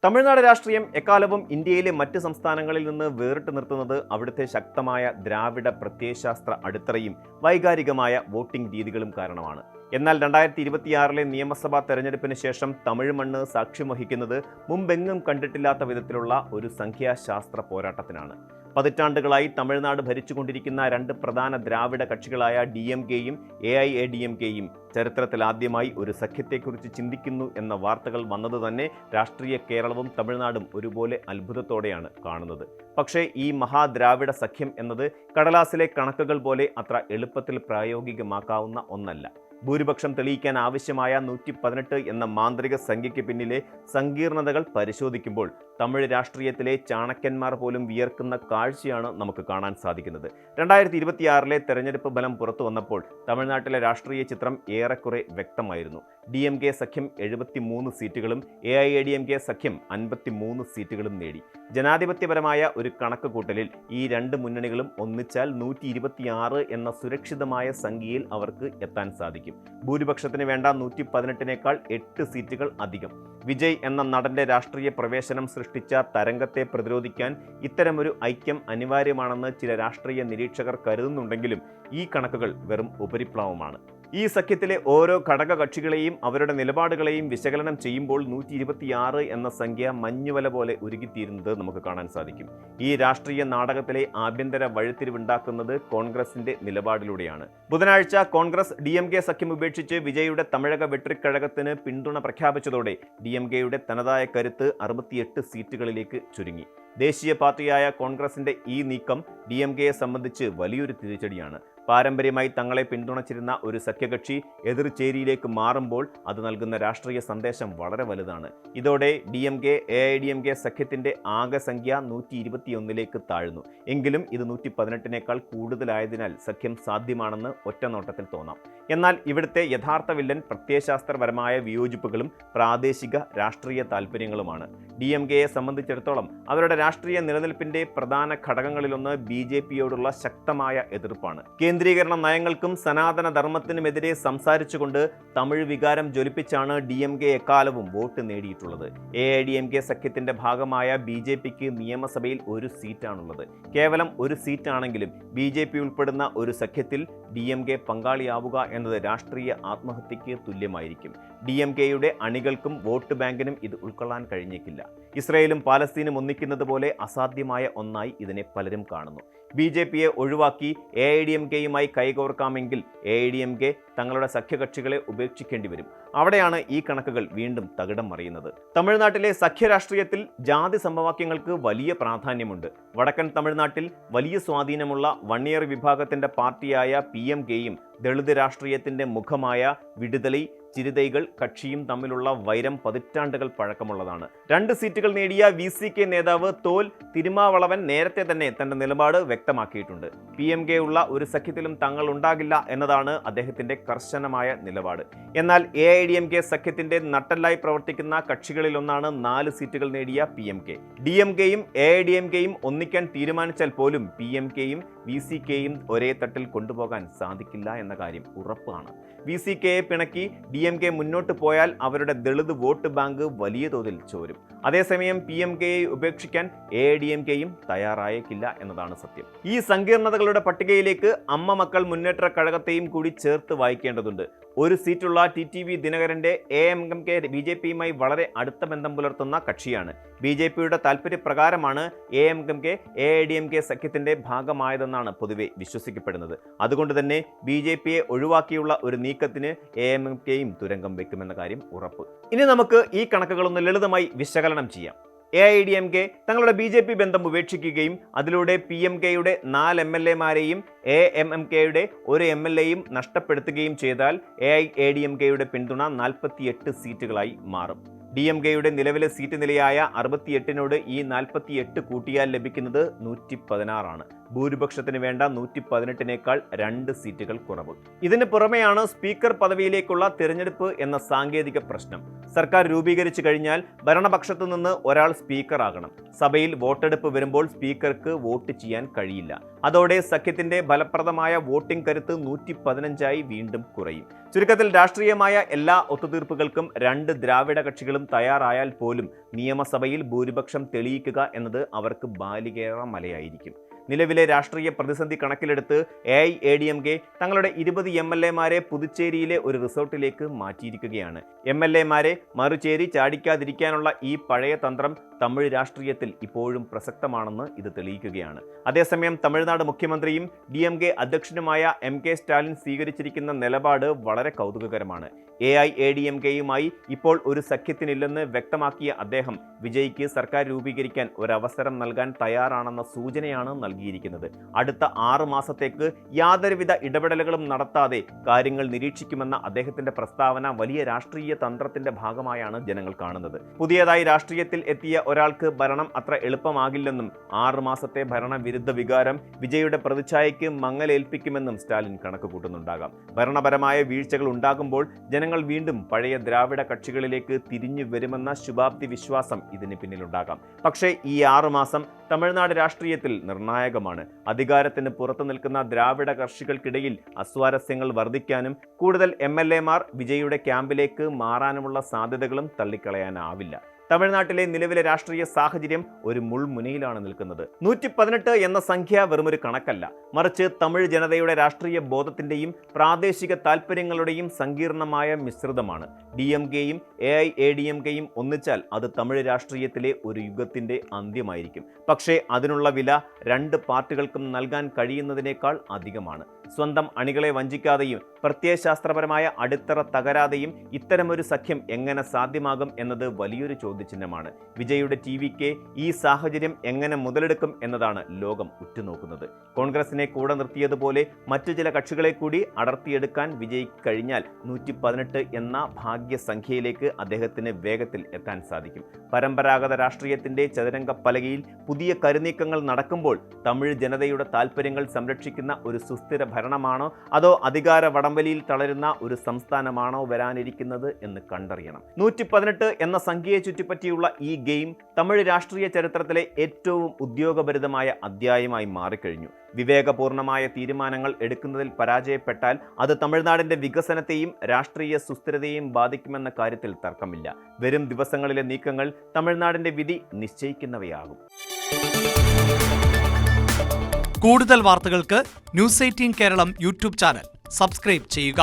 തമിഴ്നാട് രാഷ്ട്രീയം എക്കാലവും ഇന്ത്യയിലെ മറ്റ് സംസ്ഥാനങ്ങളിൽ നിന്ന് വേറിട്ട് നിർത്തുന്നത് അവിടുത്തെ ശക്തമായ ദ്രാവിഡ പ്രത്യയശാസ്ത്ര അടിത്തറയും വൈകാരികമായ വോട്ടിംഗ് രീതികളും കാരണമാണ്. എന്നാൽ 2026 നിയമസഭാ തെരഞ്ഞെടുപ്പിന് ശേഷം തമിഴ് മണ്ണ് സാക്ഷ്യം വഹിക്കുന്നത് മുമ്പെങ്ങും കണ്ടിട്ടില്ലാത്ത വിധത്തിലുള്ള ഒരു സംഖ്യാശാസ്ത്ര പോരാട്ടത്തിനാണ്. പതിറ്റാണ്ടുകളായി തമിഴ്നാട് ഭരിച്ചുകൊണ്ടിരിക്കുന്ന രണ്ട് പ്രധാന ദ്രാവിഡ കക്ഷികളായ DMKയും AIADMKയും ചരിത്രത്തിൽ ആദ്യമായി ഒരു സഖ്യത്തെക്കുറിച്ച് ചിന്തിക്കുന്നു എന്ന വാർത്തകൾ വന്നത് തന്നെ രാഷ്ട്രീയ കേരളവും തമിഴ്നാടും ഒരുപോലെ അത്ഭുതത്തോടെയാണ് കാണുന്നത്. പക്ഷേ ഈ മഹാദ്രാവിഡ സഖ്യം എന്നത് കടലാസിലെ കണക്കുകൾ പോലെ അത്ര എളുപ്പത്തിൽ പ്രായോഗികമാക്കാവുന്ന ഒന്നല്ല. ഭൂരിപക്ഷം തെളിയിക്കാൻ ആവശ്യമായ 118 എന്ന മാന്ത്രിക സംഖ്യയ്ക്ക് പിന്നിലെ സങ്കീർണതകൾ പരിശോധിക്കുമ്പോൾ തമിഴ് രാഷ്ട്രീയത്തിലെ ചാണക്യന്മാർ പോലും വിയർക്കുന്ന കാഴ്ചയാണ് നമുക്ക് കാണാൻ സാധിക്കുന്നത്. 2026 തെരഞ്ഞെടുപ്പ് ഫലം പുറത്തു വന്നപ്പോൾ തമിഴ്നാട്ടിലെ രാഷ്ട്രീയ ചിത്രം ഏറെക്കുറെ വ്യക്തമായിരുന്നു. DMK സഖ്യം 73 സീറ്റുകളും AIADMK സഖ്യം 53 സീറ്റുകളും നേടി. ജനാധിപത്യപരമായ ഒരു കണക്ക് കൂട്ടലിൽ ഈ രണ്ട് മുന്നണികളും ഒന്നിച്ചാൽ 126 എന്ന സുരക്ഷിതമായ സംഖ്യയിൽ അവർക്ക് എത്താൻ സാധിക്കും. ഭൂരിപക്ഷത്തിന് വേണ്ട 118നേക്കാൾ 8 സീറ്റുകൾ അധികം. വിജയ് എന്ന നടന്റെ രാഷ്ട്രീയ പ്രവേശനം സൃഷ്ടിച്ച തരംഗത്തെ പ്രതിരോധിക്കാൻ ഇത്തരമൊരു ഐക്യം അനിവാര്യമാണെന്ന് ചില രാഷ്ട്രീയ നിരീക്ഷകർ കരുതുന്നുണ്ടെങ്കിലും ഈ കണക്കുകൾ വെറും ഉപരിപ്ലവമാണ്. ഈ സഖ്യത്തിലെ ഓരോ ഘടക കക്ഷികളെയും അവരുടെ നിലപാടുകളെയും വിശകലനം ചെയ്യുമ്പോൾ 126 എന്ന സംഖ്യ മഞ്ഞുവല പോലെ ഉരുകിത്തീരുന്നത് നമുക്ക് കാണാൻ സാധിക്കും. ഈ രാഷ്ട്രീയ നാടകത്തിലെ ആഭ്യന്തര വഴിത്തിരിവുണ്ടാക്കുന്നത് കോൺഗ്രസിന്റെ നിലപാടിലൂടെയാണ്. ബുധനാഴ്ച കോൺഗ്രസ് DMK സഖ്യം ഉപേക്ഷിച്ച് വിജയുടെ തമിഴക വെട്രിക്കഴകത്തിന് പിന്തുണ പ്രഖ്യാപിച്ചതോടെ DMKയുടെ തനതായ കരുത്ത് 68 സീറ്റുകളിലേക്ക് ചുരുങ്ങി. ദേശീയ പാർട്ടിയായ കോൺഗ്രസിന്റെ ഈ നീക്കം DMKയെ സംബന്ധിച്ച് വലിയൊരു തിരിച്ചടിയാണ്. പാരമ്പര്യമായി തങ്ങളെ പിന്തുണച്ചിരുന്ന ഒരു സഖ്യകക്ഷി എതിർചേരിയിലേക്ക് മാറുമ്പോൾ അത് നൽകുന്ന രാഷ്ട്രീയ സന്ദേശം വളരെ വലുതാണ്. ഇതോടെ DMK AIADMK സഖ്യത്തിന്റെ ആകെ സംഖ്യ 121ലേക്ക് താഴ്ന്നു. എങ്കിലും ഇത് 118നേക്കാൾ കൂടുതലായതിനാൽ സഖ്യം സാധ്യമാണെന്ന് ഒറ്റനോട്ടത്തിൽ തോന്നാം. എന്നാൽ ഇവിടുത്തെ യഥാർത്ഥ വില്ലൻ പ്രത്യയശാസ്ത്രപരമായ വിയോജിപ്പുകളും പ്രാദേശിക രാഷ്ട്രീയ താൽപ്പര്യങ്ങളുമാണ്. DMKയെ സംബന്ധിച്ചിടത്തോളം അവരുടെ രാഷ്ട്രീയ നിലനിൽപ്പിന്റെ പ്രധാന ഘടകങ്ങളിലൊന്ന് BJPയോടുള്ള ശക്തമായ എതിർപ്പാണ്. കേന്ദ്രീകരണ നയങ്ങൾക്കും സനാതന ധർമ്മത്തിനുമെതിരെ സംസാരിച്ചുകൊണ്ട് തമിഴ് വികാരം ജ്വലിപ്പിച്ചാണ് DMK എക്കാലവും വോട്ട് നേടിയിട്ടുള്ളത്. AIADMK സഖ്യത്തിന്റെ ഭാഗമായ BJPക്ക് നിയമസഭയിൽ ഒരു സീറ്റാണുള്ളത്. കേവലം ഒരു സീറ്റാണെങ്കിലും BJP ഉൾപ്പെടുന്ന ഒരു സഖ്യത്തിൽ DMK പങ്കാളിയാവുക എന്നത് രാഷ്ട്രീയ ആത്മഹത്യയ്ക്ക് തുല്യമായിരിക്കും. DMKയുടെ അണികൾക്കും വോട്ട് ബാങ്കിനും ഇത് ഉൾക്കൊള്ളാൻ കഴിഞ്ഞേക്കില്ല. ഇസ്രയേലും പാലസ്തീനും ഒന്നിക്കുന്നത് പോലെ അസാധ്യമായ ഒന്നായി ഇതിനെ പലരും കാണുന്നു. BJPയെ ഒഴിവാക്കി AIADMKയുമായി കൈകോർക്കാമെങ്കിൽ AIADMK തങ്ങളുടെ സഖ്യകക്ഷികളെ ഉപേക്ഷിക്കേണ്ടി വരും. അവിടെയാണ് ഈ കണക്കുകൾ വീണ്ടും തകിടം മറിയുന്നത്. തമിഴ്നാട്ടിലെ സഖ്യരാഷ്ട്രീയത്തിൽ ജാതി സമവാക്യങ്ങൾക്ക് വലിയ പ്രാധാന്യമുണ്ട്. വടക്കൻ തമിഴ്നാട്ടിൽ വലിയ സ്വാധീനമുള്ള വണ്ണിയർ വിഭാഗത്തിന്റെ പാർട്ടിയായ PMKയും ദളിത് രാഷ്ട്രീയത്തിന്റെ മുഖമായ വിടുതലൈ ചിരുതൈകൾ കക്ഷിയും തമ്മിലുള്ള വൈരം പതിറ്റാണ്ടുകൾ പഴക്കമുള്ളതാണ്. 2 സീറ്റുകൾ നേടിയ VCK നേതാവ് തോൽ തിരുമാവളവൻ നേരത്തെ തന്നെ തന്റെ നിലപാട് വ്യക്തമാക്കിയിട്ടുണ്ട്. PMK ഉള്ള ഒരു സഖ്യത്തിലും തങ്ങൾ ഉണ്ടാകില്ല എന്നതാണ് അദ്ദേഹത്തിന്റെ കർശനമായ നിലപാട്. എന്നാൽ AIADMK സഖ്യത്തിന്റെ നട്ടെല്ലായി പ്രവർത്തിക്കുന്ന കക്ഷികളിലൊന്നാണ് 4 സീറ്റുകൾ നേടിയ PMK. DMKയും AIADMKയും ഒന്നിക്കാൻ തീരുമാനിച്ചാൽ പോലും PMKയും VCKയും ഒരേ തട്ടിൽ കൊണ്ടുപോകാൻ സാധിക്കില്ല എന്ന കാര്യം ഉറപ്പാണ്. VCKയെ പിണക്കി DMK മുന്നോട്ട് പോയാൽ അവരുടെ ദളിത് വോട്ട് ബാങ്ക് വലിയ തോതിൽ ചോരും. അതേസമയം PMKയെ ഉപേക്ഷിക്കാൻ AIADMKയും തയ്യാറായേക്കില്ല എന്നതാണ് സത്യം. ഈ സങ്കീർണതകളുടെ പട്ടികയിലേക്ക് അമ്മ മക്കൾ മുന്നേറ്റ കഴകത്തെയും കൂടി ചേർത്ത് വായിക്കേണ്ടതുണ്ട്. ഒരു സീറ്റുള്ള TTV ദിനകരന്റെ AMK BJPയുമായി വളരെ അടുത്ത ബന്ധം പുലർത്തുന്ന കക്ഷിയാണ്. BJPയുടെ താൽപര്യപ്രകാരമാണ് AMK AIADMK സഖ്യത്തിന്റെ ഭാഗമായതെന്നാണ് പൊതുവെ വിശ്വസിക്കപ്പെടുന്നത്. അതുകൊണ്ട് തന്നെ BJPയെ ഒഴിവാക്കിയുള്ള ഒരു നീക്കത്തിന് AMKയും തുരങ്കം വെക്കുമെന്ന കാര്യം ഉറപ്പ്. ഇനി നമുക്ക് ഈ കണക്കുകളൊന്ന് ലളിതമായി വിശകലനം ചെയ്യാം. AIADMK തങ്ങളുടെ BJP ബന്ധം ഉപേക്ഷിക്കുകയും അതിലൂടെ PMKയുടെ 4 MLAമാരെയും AMMKയുടെ 1 MLAയും നഷ്ടപ്പെടുത്തുകയും ചെയ്താൽ AIADMKയുടെ പിന്തുണ 48 സീറ്റുകളായി മാറും. DMKയുടെ നിലവിലെ സീറ്റ് നിലയായ 68നോട് ഈ 48 കൂട്ടിയാൽ ലഭിക്കുന്നത് 116 ഭൂരിപക്ഷത്തിന് വേണ്ട 118നേക്കാൾ 2 സീറ്റുകൾ കുറവ്. ഇതിന് പുറമെയാണ് സ്പീക്കർ പദവിയിലേക്കുള്ള തിരഞ്ഞെടുപ്പ് എന്ന സാങ്കേതിക പ്രശ്നം. സർക്കാർ രൂപീകരിച്ചു കഴിഞ്ഞാൽ ഭരണപക്ഷത്തു നിന്ന് ഒരാൾ സ്പീക്കർ ആകണം. സഭയിൽ വോട്ടെടുപ്പ് വരുമ്പോൾ സ്പീക്കർക്ക് വോട്ട് ചെയ്യാൻ കഴിയില്ല. അതോടെ സഖ്യത്തിന്റെ ഫലപ്രദമായ വോട്ടിംഗ് കരുത്ത് 115ആയി വീണ്ടും കുറയും. ചുരുക്കത്തിൽ രാഷ്ട്രീയമായ എല്ലാ ഒത്തുതീർപ്പുകൾക്കും 2 ദ്രാവിഡ കക്ഷികളും പാർട്ടികളും തയ്യാറായാൽ പോലും നിയമസഭയിൽ ഭൂരിപക്ഷം തെളിയിക്കുക എന്നത് അവർക്ക് ബാലികേറ മലയായിരിക്കും. നിലവിലെ രാഷ്ട്രീയ പ്രതിസന്ധി കണക്കിലെടുത്ത് AIADMK തങ്ങളുടെ 20 MLA-മാരെ പുതുച്ചേരിയിലെ ഒരു റിസോർട്ടിലേക്ക് മാറ്റിയിരിക്കുകയാണ്. MLA-മാരെ മറുചേരി ചാടിക്കാതിരിക്കാനുള്ള ഈ പഴയ തന്ത്രം തമിഴ് രാഷ്ട്രീയത്തിൽ ഇപ്പോഴും പ്രസക്തമാണെന്ന് ഇത് തെളിയിക്കുകയാണ്. അതേസമയം തമിഴ്നാട് മുഖ്യമന്ത്രിയും DMK അധ്യക്ഷനുമായ MK സ്റ്റാലിൻ സ്വീകരിച്ചിരിക്കുന്ന നിലപാട് വളരെ കൗതുകകരമാണ്. AIADMK-യുമായി ഇപ്പോൾ ഒരു സഖ്യത്തിനില്ലെന്ന് വ്യക്തമാക്കിയ അദ്ദേഹം വിജയ്ക്ക് സർക്കാർ രൂപീകരിക്കാൻ ഒരവസരം നൽകാൻ തയ്യാറാണെന്ന സൂചനയാണ് നൽകിയിരിക്കുന്നത്. അടുത്ത 6 മാസത്തേക്ക് യാതൊരുവിധ ഇടപെടലുകളും നടത്താതെ കാര്യങ്ങൾ നിരീക്ഷിക്കുമെന്ന അദ്ദേഹത്തിന്റെ പ്രസ്താവന വലിയ രാഷ്ട്രീയ തന്ത്രത്തിന്റെ ഭാഗമായാണ് ജനങ്ങൾ കാണുന്നത്. പുതിയതായി രാഷ്ട്രീയത്തിൽ എത്തിയ ഒരാൾക്ക് ഭരണം അത്ര എളുപ്പമാകില്ലെന്നും 6 മാസത്തെ ഭരണവിരുദ്ധ വികാരം വിജയുടെ പ്രതിച്ഛായയ്ക്ക് മങ്ങലേൽപ്പിക്കുമെന്നും സ്റ്റാലിൻ കണക്ക് കൂട്ടുന്നുണ്ടാകാം. ഭരണപരമായ വീഴ്ചകൾ ഉണ്ടാകുമ്പോൾ ജനങ്ങൾ വീണ്ടും പഴയ ദ്രാവിഡ കക്ഷികളിലേക്ക് തിരിഞ്ഞു വരുമെന്ന ശുഭാപ്തി വിശ്വാസം ഇതിന് പിന്നിലുണ്ടാകാം. പക്ഷേ ഈ 6 മാസം തമിഴ്നാട് രാഷ്ട്രീയത്തിൽ നിർണായകമാണ്. അധികാരത്തിന് പുറത്തു നിൽക്കുന്ന ദ്രാവിഡ കക്ഷികൾക്കിടയിൽ അസ്വാരസ്യങ്ങൾ വർദ്ധിക്കാനും കൂടുതൽ MLA-മാർ വിജയുടെ ക്യാമ്പിലേക്ക് മാറാനുമുള്ള സാധ്യതകളും തള്ളിക്കളയാനാവില്ല. തമിഴ്നാട്ടിലെ നിലവിലെ രാഷ്ട്രീയ സാഹചര്യം ഒരു മുൾമുനയിലാണ് നിൽക്കുന്നത്. 118 എന്ന സംഖ്യ വെറുമൊരു കണക്കല്ല, മറിച്ച് തമിഴ് ജനതയുടെ രാഷ്ട്രീയ ബോധത്തിന്റെയും പ്രാദേശിക താൽപ്പര്യങ്ങളുടെയും സങ്കീർണമായ മിശ്രിതമാണ്. DMK-യും AIADMK-യും ഒന്നിച്ചാൽ അത് തമിഴ് രാഷ്ട്രീയത്തിലെ ഒരു യുഗത്തിന്റെ അന്ത്യമായിരിക്കും. പക്ഷേ അതിനുള്ള വില 2 പാർട്ടികൾക്കും നൽകാൻ കഴിയുന്നതിനേക്കാൾ അധികമാണ്. സ്വന്തം അണികളെ വഞ്ചിക്കാതെയും പ്രത്യയശാസ്ത്രപരമായ അടിത്തറ തകരാതെയും ഇത്തരമൊരു സഖ്യം എങ്ങനെ സാധ്യമാകും എന്നത് വലിയൊരു ചോദ്യചിഹ്നമാണ്. വിജയുടെ TVK ഈ സാഹചര്യം എങ്ങനെ മുതലെടുക്കും എന്നതാണ് ലോകം ഉറ്റുനോക്കുന്നത്. കോൺഗ്രസിനെ കൂടെ നിർത്തിയതുപോലെ മറ്റു ചില കക്ഷികളെ കൂടി അടർത്തിയെടുക്കാൻ വിജയ്ക്ക് കഴിഞ്ഞാൽ 118 എന്ന ഭാഗ്യസംഖ്യയിലേക്ക് അദ്ദേഹത്തിന് വേഗത്തിൽ എത്താൻ സാധിക്കും. പരമ്പരാഗത രാഷ്ട്രീയത്തിന്റെ ചതുരംഗ പലകയിൽ പുതിയ കരുനീക്കങ്ങൾ നടക്കുമ്പോൾ തമിഴ് ജനതയുടെ താൽപ്പര്യങ്ങൾ സംരക്ഷിക്കുന്ന ഒരു സുസ്ഥിര ഭരണമാണോ അതോ അധികാര വടംവലിയിൽ തളരുന്ന ഒരു സംസ്ഥാനമാണോ വരാനിരിക്കുന്നത് എന്ന് കണ്ടറിയണം. 118 എന്ന സംഖ്യയെ ചുറ്റിപ്പറ്റിയുള്ള ഈ ഗെയിം തമിഴ് രാഷ്ട്രീയ ചരിത്രത്തിലെ ഏറ്റവും ഉദ്യോഗഭരിതമായ അധ്യായമായി മാറിക്കഴിഞ്ഞു. വിവേകപൂർണമായ തീരുമാനങ്ങൾ എടുക്കുന്നതിൽ പരാജയപ്പെട്ടാൽ അത് തമിഴ്നാടിന്റെ വികസനത്തെയും രാഷ്ട്രീയ സുസ്ഥിരതയെയും ബാധിക്കുമെന്ന കാര്യത്തിൽ തർക്കമില്ല. വരും ദിവസങ്ങളിലെ നീക്കങ്ങൾ തമിഴ്നാടിന്റെ വിധി നിശ്ചയിക്കുന്നവയാകും. കൂടുതൽ വാർത്തകൾക്ക് News 18 Keralam YouTube channel subscribe ചെയ്യുക.